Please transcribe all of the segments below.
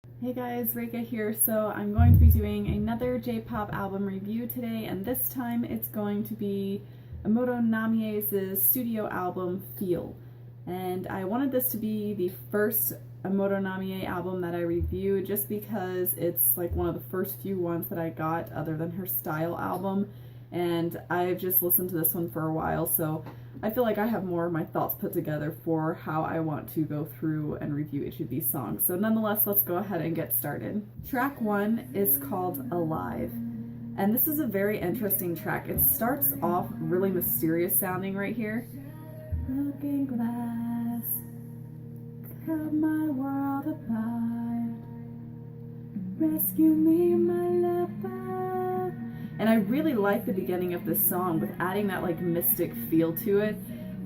Hey guys, Reika here. So I'm going to be doing another J-pop album review today, and this time it's going to be Amuro Namie's studio album, Feel. And I wanted this to be the first Amuro Namie album that I review just because it's like one of the first few ones that I got other than her Style album, and I've just listened to this one for a while, so I feel like I have more of my thoughts put together for how I want to go through and review each of these songs. So nonetheless, let's go ahead and get started. Track 1 is called Alive, and this is a very interesting track. It starts off really mysterious sounding right here. Looking glass, cut my world apart, rescue me, my lover. And I really like the beginning of this song with adding that like mystic feel to it,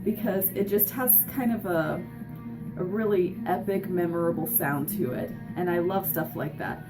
because it just has kind of a really epic, memorable sound to it. And I love stuff like that.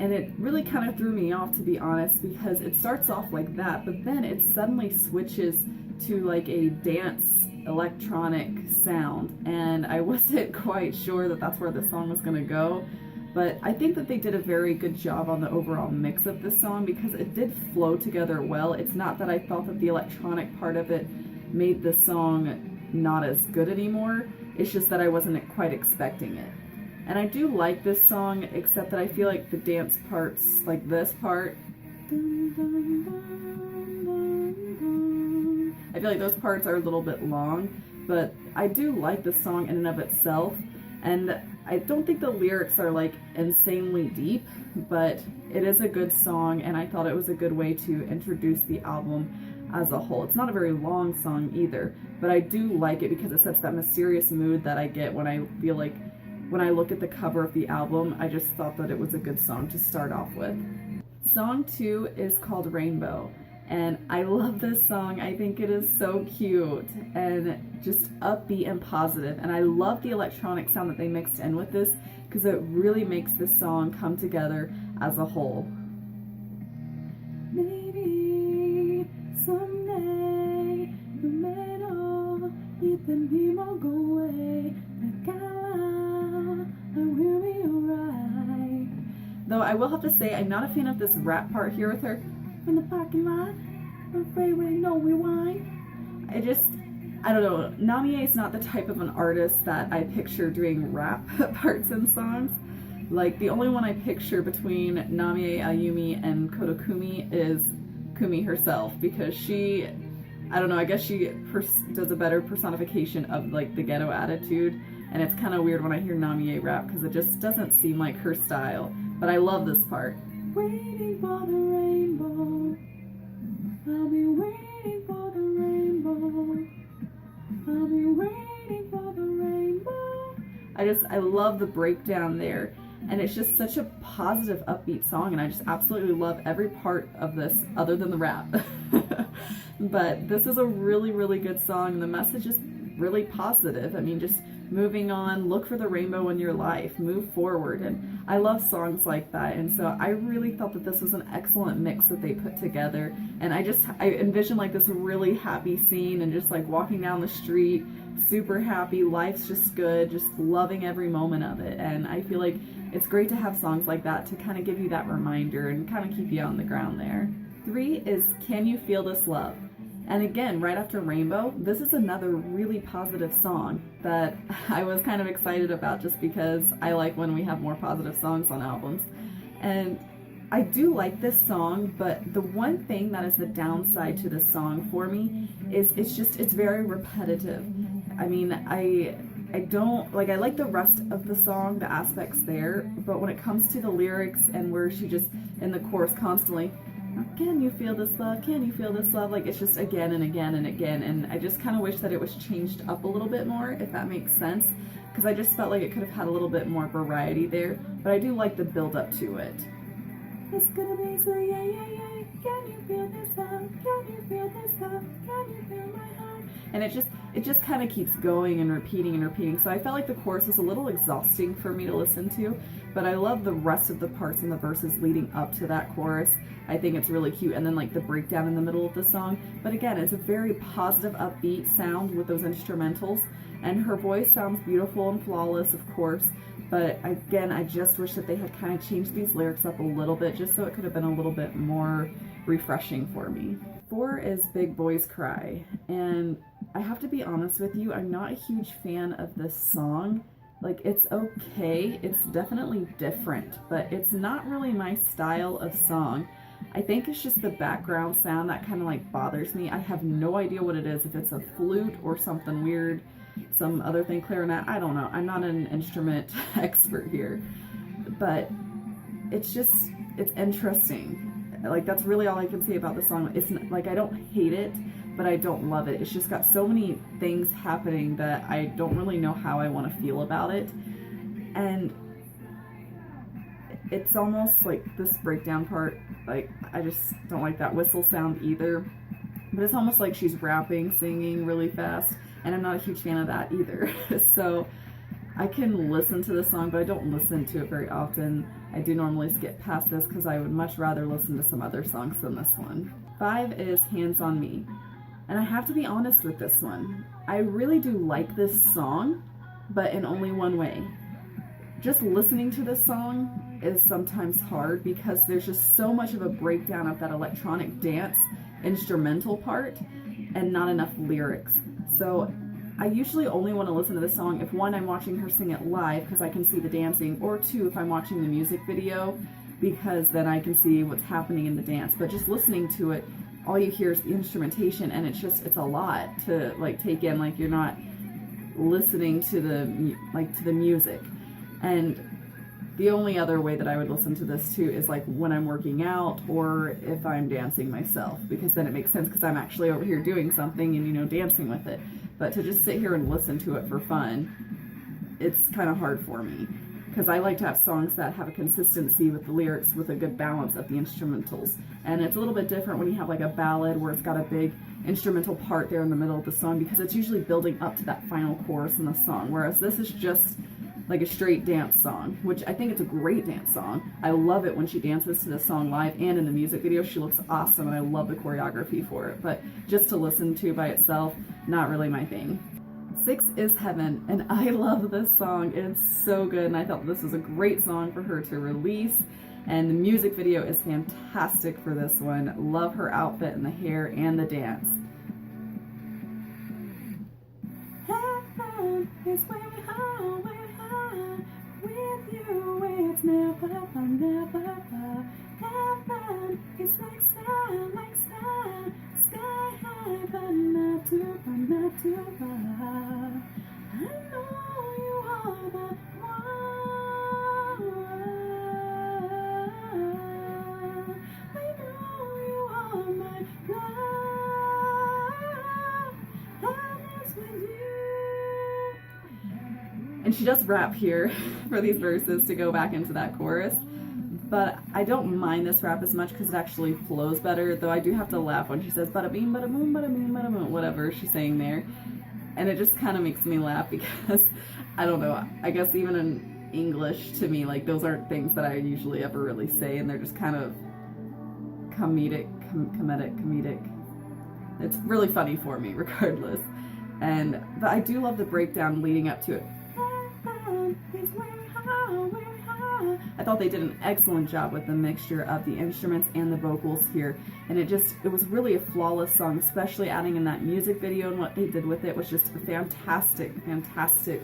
And it really kind of threw me off, to be honest, because it starts off like that, but then it suddenly switches to like a dance electronic sound. And I wasn't quite sure that that's where the song was going to go. But I think that they did a very good job on the overall mix of this song because it did flow together well. It's not that I thought that the electronic part of it made the song not as good anymore. It's just that I wasn't quite expecting it. And I do like this song, except that I feel like the dance parts, like this part, I feel like those parts are a little bit long, but I do like the song in and of itself. And I don't think the lyrics are like insanely deep, but it is a good song, and I thought it was a good way to introduce the album as a whole. It's not a very long song either, but I do like it because it sets that mysterious mood that I get when I feel like when I look at the cover of the album. I just thought that it was a good song to start off with. Song 2 is called Rainbow. And I love this song. I think it is so cute and just upbeat and positive. And I love the electronic sound that they mixed in with this because it really makes this song come together as a whole. Maybe someday the metal even won't go away. I will be alright. Though I will have to say I'm not a fan of this rap part here with her. In the parking lot, I'm afraid we know rewind. I don't know, Namie is not the type of an artist that I picture doing rap parts in songs. Like, the only one I picture between Namie, Ayumi, and Kodokumi is Kumi herself, because she, I don't know, I guess she does a better personification of like the ghetto attitude, and it's kind of weird when I hear Namie rap because it just doesn't seem like her style. But I love this part. Waiting for the rainbow, I'll be waiting for the rainbow, I'll be waiting for the rainbow. I love the breakdown there, and it's just such a positive, upbeat song, and I just absolutely love every part of this other than the rap. But this is a really, really good song, and the message is really positive. I mean, just moving on, look for the rainbow in your life, move forward. And I love songs like that, and so I really thought that this was an excellent mix that they put together. And I envision like this really happy scene and just like walking down the street, super happy, life's just good, just loving every moment of it. And I feel like it's great to have songs like that to kind of give you that reminder and kind of keep you on the ground there. 3 is Can You Feel This Love? And again, right after Rainbow, this is another really positive song that I was kind of excited about just because I like when we have more positive songs on albums. And I do like this song, but the one thing that is the downside to this song for me is it's very repetitive. I mean, I don't, like, I like the rest of the song, the aspects there, but when it comes to the lyrics and where she just, in the chorus constantly, can you feel this love? Can you feel this love? Like, it's just again and again and again, and I just kind of wish that it was changed up a little bit more, if that makes sense, because I just felt like it could have had a little bit more variety there, but I do like the build up to it. It's gonna be so yeah, yeah, yeah, can you feel this love? Can you feel this love? Can you feel my heart? And it just kind of keeps going and repeating, so I felt like the chorus was a little exhausting for me to listen to, but I love the rest of the parts and the verses leading up to that chorus. I think it's really cute, and then like the breakdown in the middle of the song. But again, it's a very positive, upbeat sound with those instrumentals, and her voice sounds beautiful and flawless, of course, But again, I just wish that they had kind of changed these lyrics up a little bit, just so it could have been a little bit more refreshing for me. 4 is Big Boys Cry, and I have to be honest with you, I'm not a huge fan of this song. Like, it's okay, it's definitely different, but it's not really my style of song. I think it's just the background sound that kind of like bothers me. I have no idea what it is, if it's a flute or something weird, some other thing, clarinet, I don't know. I'm not an instrument expert here, but it's interesting. Like, that's really all I can say about the song. It's like, I don't hate it, but I don't love it. It's just got so many things happening that I don't really know how I want to feel about it. And it's almost like this breakdown part, like, I just don't like that whistle sound either. But it's almost like she's rapping, singing really fast, and I'm not a huge fan of that either. So I can listen to the song, but I don't listen to it very often. I do normally skip past this because I would much rather listen to some other songs than this one. 5 is Hands on Me. And I have to be honest with this one. I really do like this song, but in only one way. Just listening to this song is sometimes hard because there's just so much of a breakdown of that electronic dance instrumental part and not enough lyrics. So I usually only want to listen to the song if, 1, I'm watching her sing it live because I can see the dancing, or 2, if I'm watching the music video, because then I can see what's happening in the dance. But just listening to it, all you hear is the instrumentation, and it's a lot to like take in. Like, you're not listening to the music. And the only other way that I would listen to this too is like when I'm working out or if I'm dancing myself, because then it makes sense because I'm actually over here doing something and, you know, dancing with it. But to just sit here and listen to it for fun, it's kind of hard for me, because I like to have songs that have a consistency with the lyrics, with a good balance of the instrumentals. And it's a little bit different when you have like a ballad where it's got a big instrumental part there in the middle of the song, because it's usually building up to that final chorus in the song, whereas this is just like a straight dance song, which I think it's a great dance song. I love it when she dances to the song live, and in the music video she looks awesome, and I love the choreography for it. But just to listen to by itself, not really my thing. 6 is Heaven, and I love this song. It's so good, and I thought this was a great song for her to release, and the music video is fantastic for this one. Love her outfit and the hair and the dance. Heaven is where we are, with you, it's never far, never far. Heaven is like sun, sky high, but not too far, not too far. I know you are the one. I know you are my love. Heaven's with you. And she does rap here for these verses to go back into that chorus. But I don't mind this rap as much because it actually flows better, though I do have to laugh when she says bada bing, bada boom, bada bing, bada boom, whatever she's saying there. And it just kind of makes me laugh because, I don't know, I guess even in English, to me, like, those aren't things that I usually ever really say, and they're just kind of comedic. It's really funny for me, regardless. But I do love the breakdown leading up to it. I thought they did an excellent job with the mixture of the instruments and the vocals here, and it was really a flawless song, especially adding in that music video, and what they did with it was just a fantastic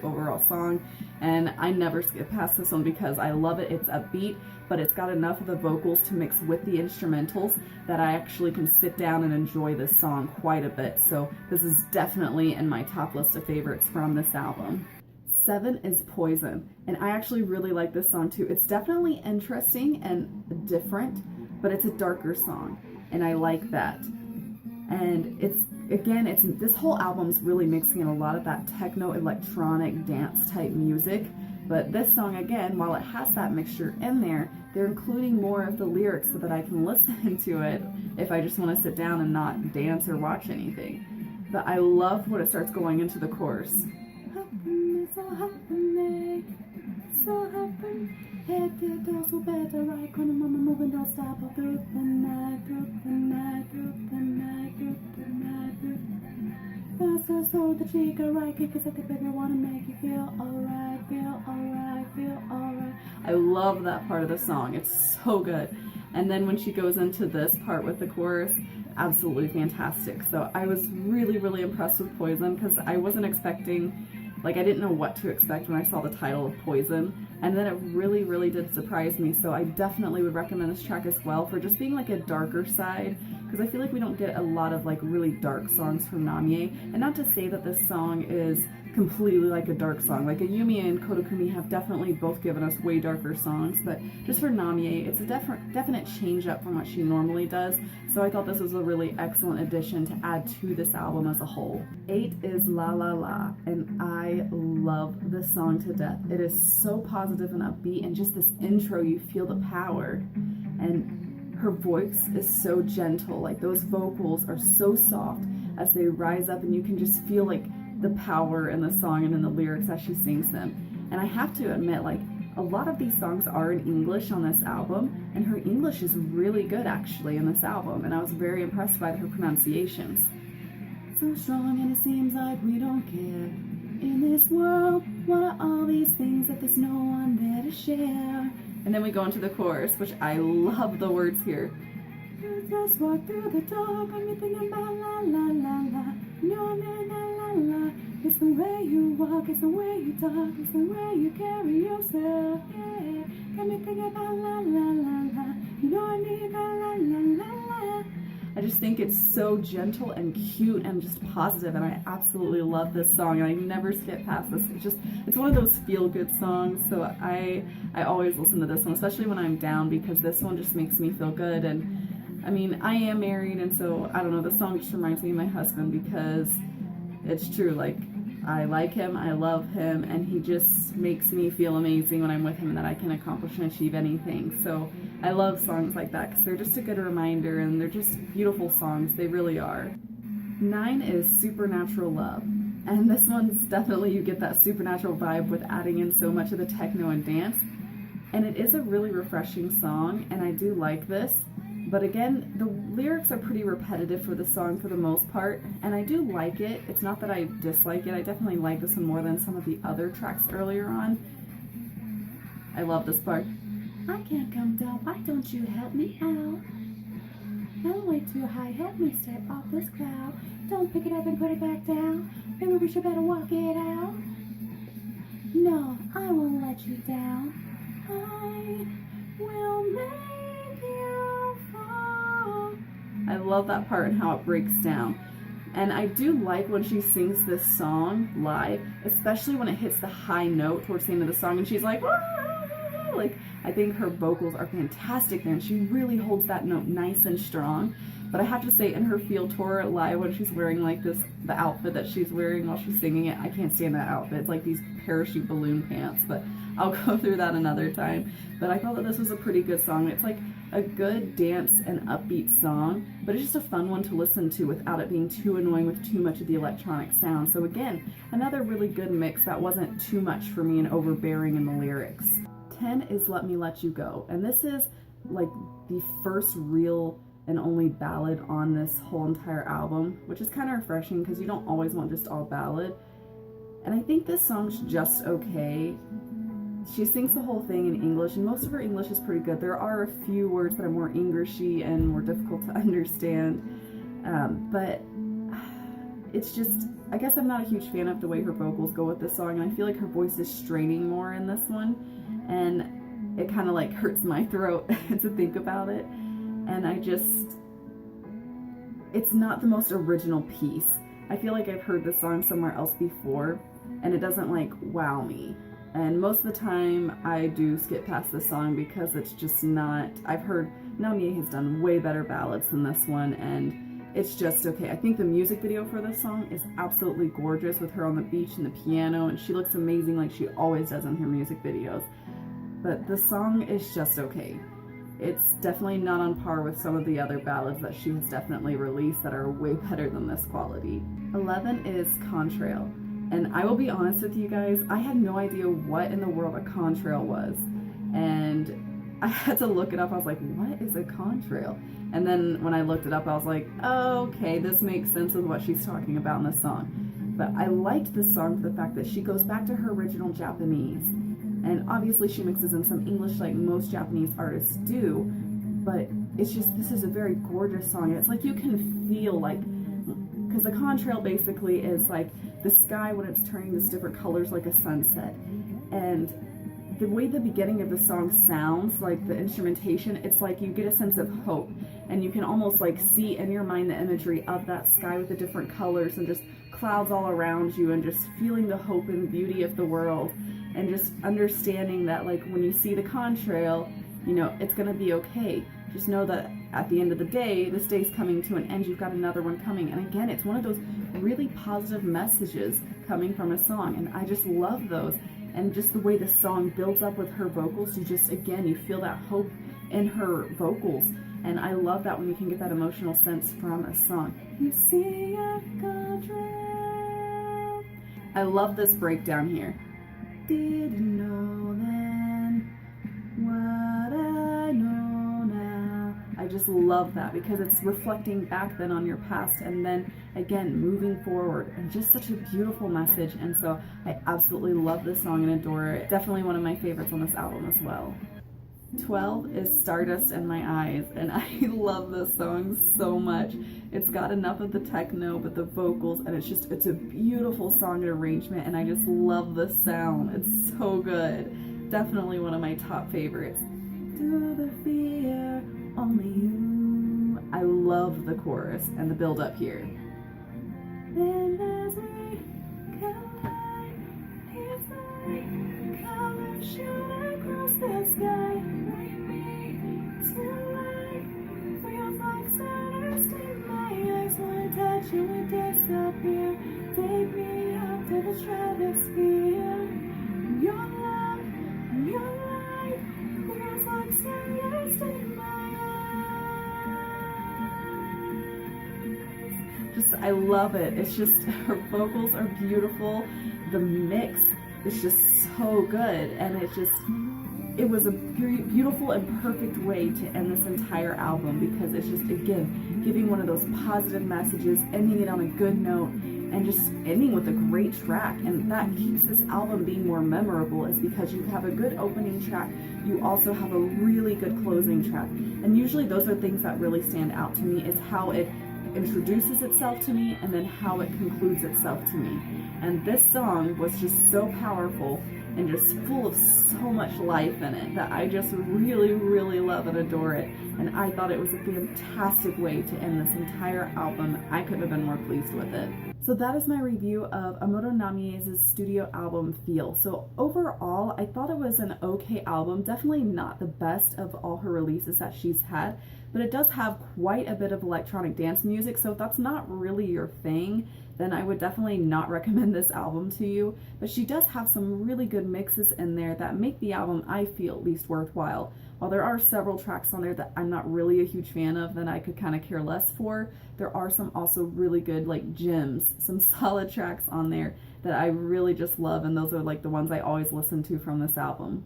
overall song. And I never skip past this one because I love it. It's upbeat, but it's got enough of the vocals to mix with the instrumentals that I actually can sit down and enjoy this song quite a bit. So this is definitely in my top list of favorites from this album. 7 is Poison, and I actually really like this song too. It's definitely interesting and different, but it's a darker song, and I like that. And this whole album's really mixing in a lot of that techno electronic dance type music, but this song, again, while it has that mixture in there, they're including more of the lyrics so that I can listen to it if I just want to sit down and not dance or watch anything. But I love when it starts going into the chorus. So happy, Head to toe, so better right corner, mama moving, don't stop all through the night, through the night, through the night, through the night, through the night. So the chica right kick is at the baby, wanna make you feel alright, feel alright, feel alright. I love that part of the song. It's so good. And then when she goes into this part with the chorus, absolutely fantastic. So I was really, really impressed with Poison because I wasn't expecting, like I didn't know what to expect when I saw the title of Poison. And then it really, really did surprise me. So I definitely would recommend this track as well for just being like a darker side, because I feel like we don't get a lot of like really dark songs from Namie. And not to say that this song is completely like a dark song. Like Ayumi and Kodokumi have definitely both given us way darker songs, but just for Namie, it's a definite change up from what she normally does. So I thought this was a really excellent addition to add to this album as a whole. 8 is La La La, and I love this song to death. It is so positive and upbeat, and just this intro, you feel the power. And her voice is so gentle, like those vocals are so soft as they rise up, and you can just feel like the power in the song and in the lyrics as she sings them. And I have to admit, like, a lot of these songs are in English on this album, and her English is really good actually in this album, and I was very impressed by her pronunciations. So strong, and it seems like we don't care. In this world, what are all these things that there's no one there to share? And then we go into the chorus, which I love the words here. Just walk through the door, got me thinking about la la la la. No, la la la la. It's the way you walk, it's the way you talk, it's the way you carry yourself. Yeah, got me thinking about la la la la. You know I need la la la la la. I just think it's so gentle and cute and just positive, and I absolutely love this song, and I never skip past this. It's one of those feel-good songs, so I always listen to this one, especially when I'm down, because this one just makes me feel good. And I mean, I am married, and so I don't know, the song just reminds me of my husband, because it's true, like, I like him, I love him, and he just makes me feel amazing when I'm with him, and that I can accomplish and achieve anything. So I love songs like that because they're just a good reminder, and they're just beautiful songs. They really are. 9 is Supernatural Love, and this one's definitely, you get that supernatural vibe with adding in so much of the techno and dance, and it is a really refreshing song, and I do like this. But again, the lyrics are pretty repetitive for the song for the most part, and I do like it. It's not that I dislike it. I definitely like this one more than some of the other tracks earlier on. I love this part. I can't come down, why don't you help me out? I'm way too high, help me step off this cloud. Don't pick it up and put it back down. Maybe we should better walk it out. No, I won't let you down. I will make you fall. I love that part and how it breaks down. And I do like when she sings this song live, especially when it hits the high note towards the end of the song and she's like, "Wah!" Like, I think her vocals are fantastic there, and she really holds that note nice and strong. But I have to say, in her field tour live, when she's wearing like the outfit that she's wearing while she's singing it, I can't stand that outfit. It's like these parachute balloon pants, but I'll go through that another time. But I thought that this was a pretty good song. It's like a good dance and upbeat song, but it's just a fun one to listen to without it being too annoying with too much of the electronic sound. So again, another really good mix that wasn't too much for me and overbearing in the lyrics. 10 is Let Me Let You Go, and this is like the first real and only ballad on this whole entire album, which is kind of refreshing because you don't always want just all ballad. And I think this song's just okay. She sings the whole thing in English, and most of her English is pretty good. There are a few words that are more Englishy and more difficult to understand, but it's just, I guess I'm not a huge fan of the way her vocals go with this song, and I feel like her voice is straining more in this one, and it kind of like hurts my throat to think about it. And it's not the most original piece. I feel like I've heard this song somewhere else before, and it doesn't like wow me. And most of the time I do skip past this song because it's just not, I've heard Namie has done way better ballads than this one, and it's just okay. I think the music video for this song is absolutely gorgeous with her on the beach and the piano, and she looks amazing like she always does in her music videos. But the song is just okay. It's definitely not on par with some of the other ballads that she has definitely released that are way better than this quality. 11 is Contrail. And I will be honest with you guys, I had no idea what in the world a contrail was. and I had to look it up. I was like, what is a contrail? And then when I looked it up, I was like, oh, okay, this makes sense with what she's talking about in the song. But I liked this song for the fact that she goes back to her original Japanese. And obviously she mixes in some English like most Japanese artists do. But it's just, this is a very gorgeous song. And it's like you can feel like, because the contrail basically is like the sky when it's turning this different colors like a sunset. And the way the beginning of the song sounds, like the instrumentation, it's like you get a sense of hope. And you can almost like see in your mind the imagery of that sky with the different colors and just clouds all around you, and just feeling the hope and beauty of the world, and just understanding that like when you see the contrail, you know, it's gonna be okay. Just know that at the end of the day, this day's coming to an end, you've got another one coming. And again, it's one of those really positive messages coming from a song, and I just love those. And just the way the song builds up with her vocals, you just, again, you feel that hope in her vocals. And I love that when you can get that emotional sense from a song. You see a contrail. I love this breakdown here. Didn't know then what I know now. I just love that because it's reflecting back then on your past and then again moving forward, and just such a beautiful message. And so I absolutely love this song and adore it. Definitely one of my favorites on this album as well. 12 is Stardust in My Eyes, and I love this song so much. It's got enough of the techno, but the vocals, and it's a beautiful song and arrangement, and I just love the sound. It's so good. Definitely one of my top favorites. Do the fear, only you. I love the chorus and the build up here. Then as we collide, it's like colors shoot across the sky. You would disappear. Take me up to the stratosphere. Your love, your life, feels like stardust in my eyes. Just, I love it. It's just, her vocals are beautiful. The mix is just so good, and it was a beautiful and perfect way to end this entire album, because it's just, again, giving one of those positive messages, ending it on a good note, and just ending with a great track. And that keeps this album being more memorable, is because you have a good opening track, you also have a really good closing track. And usually those are things that really stand out to me, is how it introduces itself to me and then how it concludes itself to me. And this song was just so powerful and just full of so much life in it that I just really, really love and adore it. And I thought it was a fantastic way to end this entire album. I couldn't have been more pleased with it. So that is my review of Amuro Namie's studio album, Feel. So overall, I thought it was an okay album. Definitely not the best of all her releases that she's had, but it does have quite a bit of electronic dance music. So if that's not really your thing, then I would definitely not recommend this album to you. But she does have some really good mixes in there that make the album, I feel, at least worthwhile. While there are several tracks on there that I'm not really a huge fan of, that I could kind of care less for, there are some also really good like gems, some solid tracks on there that I really just love, and those are like the ones I always listen to from this album.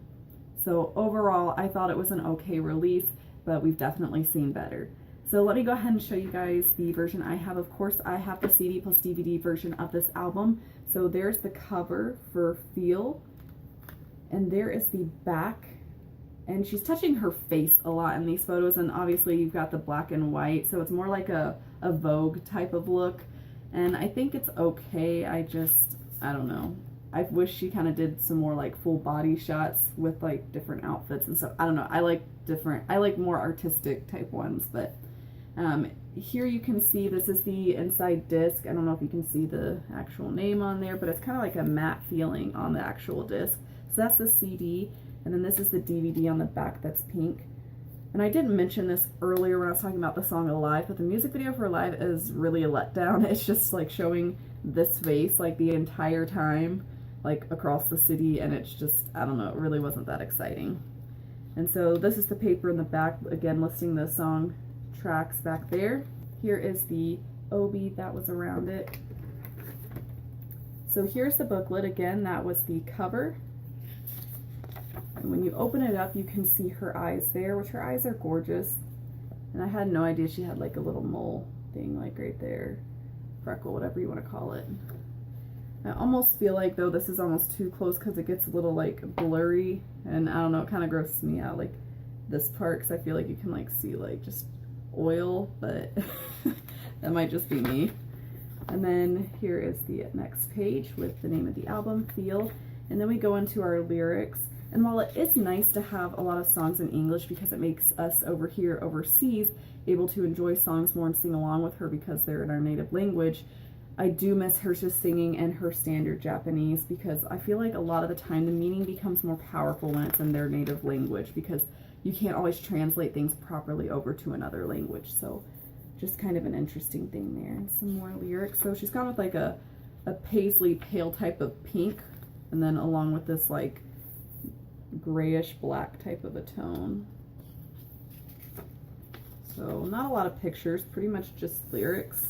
So overall, I thought it was an okay release, but we've definitely seen better. So let me go ahead and show you guys the version I have. Of course, I have the CD plus DVD version of this album. So there's the cover for Feel, and there is the back. And she's touching her face a lot in these photos, and obviously you've got the black and white, so it's more like a Vogue type of look. And I think it's okay. I don't know. I wish she kind of did some more like full body shots with like different outfits and stuff. I don't know. I like more artistic type ones, but here you can see this is the inside disc. I don't know if you can see the actual name on there, but it's kind of like a matte feeling on the actual disc. So that's the CD, and then this is the DVD on the back that's pink. And I didn't mention this earlier when I was talking about the song Alive, but the music video for Alive is really a letdown. It's just like showing this face like the entire time, like across the city, and it's just, I don't know, it really wasn't that exciting. And so this is the paper in the back, again listing the song tracks back there. Here is the obi that was around it. So here's the booklet again, that was the cover. And when you open it up, you can see her eyes there, which her eyes are gorgeous. And I had no idea she had like a little mole thing like right there, freckle, whatever you want to call it. I almost feel like though this is almost too close because it gets a little like blurry, and I don't know, it kind of grosses me out, like this part, because I feel like you can like see like just oil, but that might just be me. And then here is the next page with the name of the album, Feel, and then we go into our lyrics. And while it is nice to have a lot of songs in English because it makes us over here overseas able to enjoy songs more and sing along with her because they're in our native language, I do miss her just singing in her standard Japanese, because I feel like a lot of the time the meaning becomes more powerful when it's in their native language, because you can't always translate things properly over to another language. So just kind of an interesting thing there. And some more lyrics. So she's gone with like a paisley pale type of pink, and then along with this like grayish black type of a tone. So not a lot of pictures, pretty much just lyrics.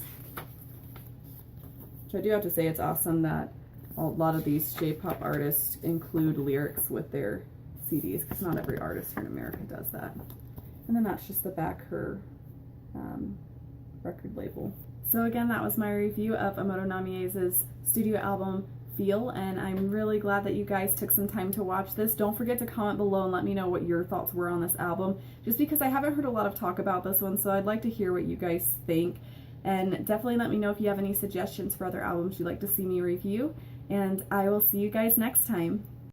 Which I do have to say, it's awesome that a lot of these J-pop artists include lyrics with their CDs, because not every artist here in America does that. And then that's just the back, her record label. So again, that was my review of Amuro Namie's studio album, Feel, and I'm really glad that you guys took some time to watch this. Don't forget to comment below and let me know what your thoughts were on this album, just because I haven't heard a lot of talk about this one, so I'd like to hear what you guys think. And definitely let me know if you have any suggestions for other albums you'd like to see me review, and I will see you guys next time.